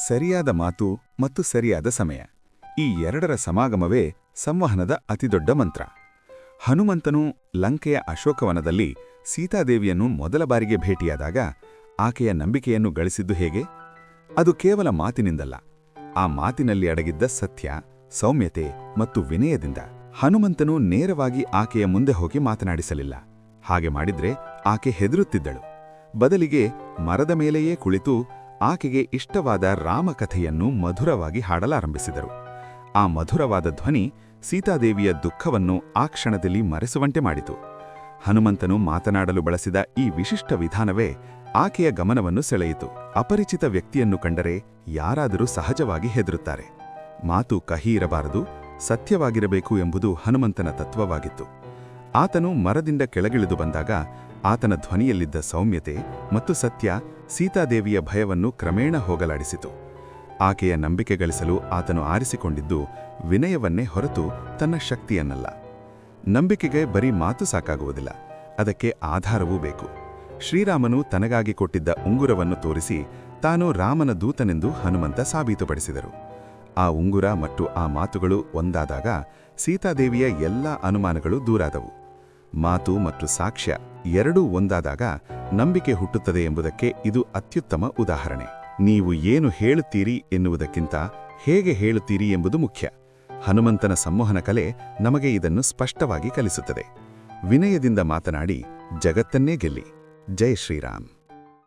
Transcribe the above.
ಸರಿಯಾದ ಮಾತು ಮತ್ತು ಸರಿಯಾದ ಸಮಯ ಈ ಎರಡರ ಸಮಾಗಮವೇ ಸಂವಹನದ ಅತಿದೊಡ್ಡ ಮಂತ್ರ. ಹನುಮಂತನು ಲಂಕೆಯ ಅಶೋಕವನದಲ್ಲಿ ಸೀತಾದೇವಿಯನ್ನು ಮೊದಲ ಬಾರಿಗೆ ಭೇಟಿಯಾದಾಗ ಆಕೆಯ ನಂಬಿಕೆಯನ್ನು ಗಳಿಸಿದ್ದು ಹೇಗೆ? ಅದು ಕೇವಲ ಮಾತಿನಿಂದಲ್ಲ, ಆ ಮಾತಿನಲ್ಲಿ ಅಡಗಿದ್ದ ಸತ್ಯ, ಸೌಮ್ಯತೆ ಮತ್ತು ವಿನಯದಿಂದ. ಹನುಮಂತನು ನೇರವಾಗಿ ಆಕೆಯ ಮುಂದೆ ಹೋಗಿ ಮಾತನಾಡಿಸಲಿಲ್ಲ. ಹಾಗೆ ಮಾಡಿದ್ರೆ ಆಕೆ ಹೆದರುತ್ತಿದ್ದಳು. ಬದಲಿಗೆ ಮರದ ಮೇಲೆಯೇ ಕುಳಿತು ಆಕೆಗೆ ಇಷ್ಟವಾದ ರಾಮಕಥೆಯನ್ನು ಮಧುರವಾಗಿ ಹಾಡಲಾರಂಭಿಸಿದರು. ಆ ಮಧುರವಾದ ಧ್ವನಿ ಸೀತಾದೇವಿಯ ದುಃಖವನ್ನು ಆ ಕ್ಷಣದಲ್ಲಿ ಮರೆಸುವಂತೆ ಮಾಡಿತು. ಹನುಮಂತನು ಮಾತನಾಡಲು ಬಳಸಿದ ಈ ವಿಶಿಷ್ಟ ವಿಧಾನವೇ ಆಕೆಯ ಗಮನವನ್ನು ಸೆಳೆಯಿತು. ಅಪರಿಚಿತ ವ್ಯಕ್ತಿಯನ್ನು ಕಂಡರೆ ಯಾರಾದರೂ ಸಹಜವಾಗಿ ಹೆದರುತ್ತಾರೆ. ಮಾತು ಕಹಿ ಇರಬಾರದು, ಸತ್ಯವಾಗಿರಬೇಕು ಎಂಬುದು ಹನುಮಂತನ ತತ್ವವಾಗಿತ್ತು. ಆತನು ಮರದಿಂದ ಕೆಳಗಿಳಿದು ಬಂದಾಗ ಆತನ ಧ್ವನಿಯಲ್ಲಿದ್ದ ಸೌಮ್ಯತೆ ಮತ್ತು ಸತ್ಯ ಸೀತಾದೇವಿಯ ಭಯವನ್ನು ಕ್ರಮೇಣ ಹೋಗಲಾಡಿಸಿತು. ಆಕೆಯ ನಂಬಿಕೆ ಗಳಿಸಲು ಆತನು ಆರಿಸಿಕೊಂಡಿದ್ದು ವಿನಯವನ್ನೇ ಹೊರತು ತನ್ನ ಶಕ್ತಿಯನ್ನಲ್ಲ. ನಂಬಿಕೆಗೆ ಬರೀ ಮಾತು ಸಾಕಾಗುವುದಿಲ್ಲ, ಅದಕ್ಕೆ ಆಧಾರವೂ ಬೇಕು. ಶ್ರೀರಾಮನು ತನಗಾಗಿ ಕೊಟ್ಟಿದ್ದ ಉಂಗುರವನ್ನು ತೋರಿಸಿ ತಾನು ರಾಮನ ದೂತನೆಂದು ಹನುಮಂತ ಸಾಬೀತುಪಡಿಸಿದರು. ಆ ಉಂಗುರ ಮತ್ತು ಆ ಮಾತುಗಳು ಒಂದಾದಾಗ ಸೀತಾದೇವಿಯ ಎಲ್ಲ ಅನುಮಾನಗಳು ದೂರಾದವು. ಮಾತು ಮತ್ತು ಸಾಕ್ಷ್ಯ ಎರಡೂ ಒಂದಾದಾಗ ನಂಬಿಕೆ ಹುಟ್ಟುತ್ತದೆ ಎಂಬುದಕ್ಕೆ ಇದು ಅತ್ಯುತ್ತಮ ಉದಾಹರಣೆ. ನೀವು ಏನು ಹೇಳುತ್ತೀರಿ ಎನ್ನುವುದಕ್ಕಿಂತ ಹೇಗೆ ಹೇಳುತ್ತೀರಿ ಎಂಬುದು ಮುಖ್ಯ. ಹನುಮಂತನ ಸಂವಹನ ಕಲೆ ನಮಗೆ ಇದನ್ನು ಸ್ಪಷ್ಟವಾಗಿ ಕಲಿಸುತ್ತದೆ. ವಿನಯದಿಂದ ಮಾತನಾಡಿ ಜಗತ್ತನ್ನೇ ಗೆಲ್ಲಿ. ಜೈ ಶ್ರೀರಾಮ್.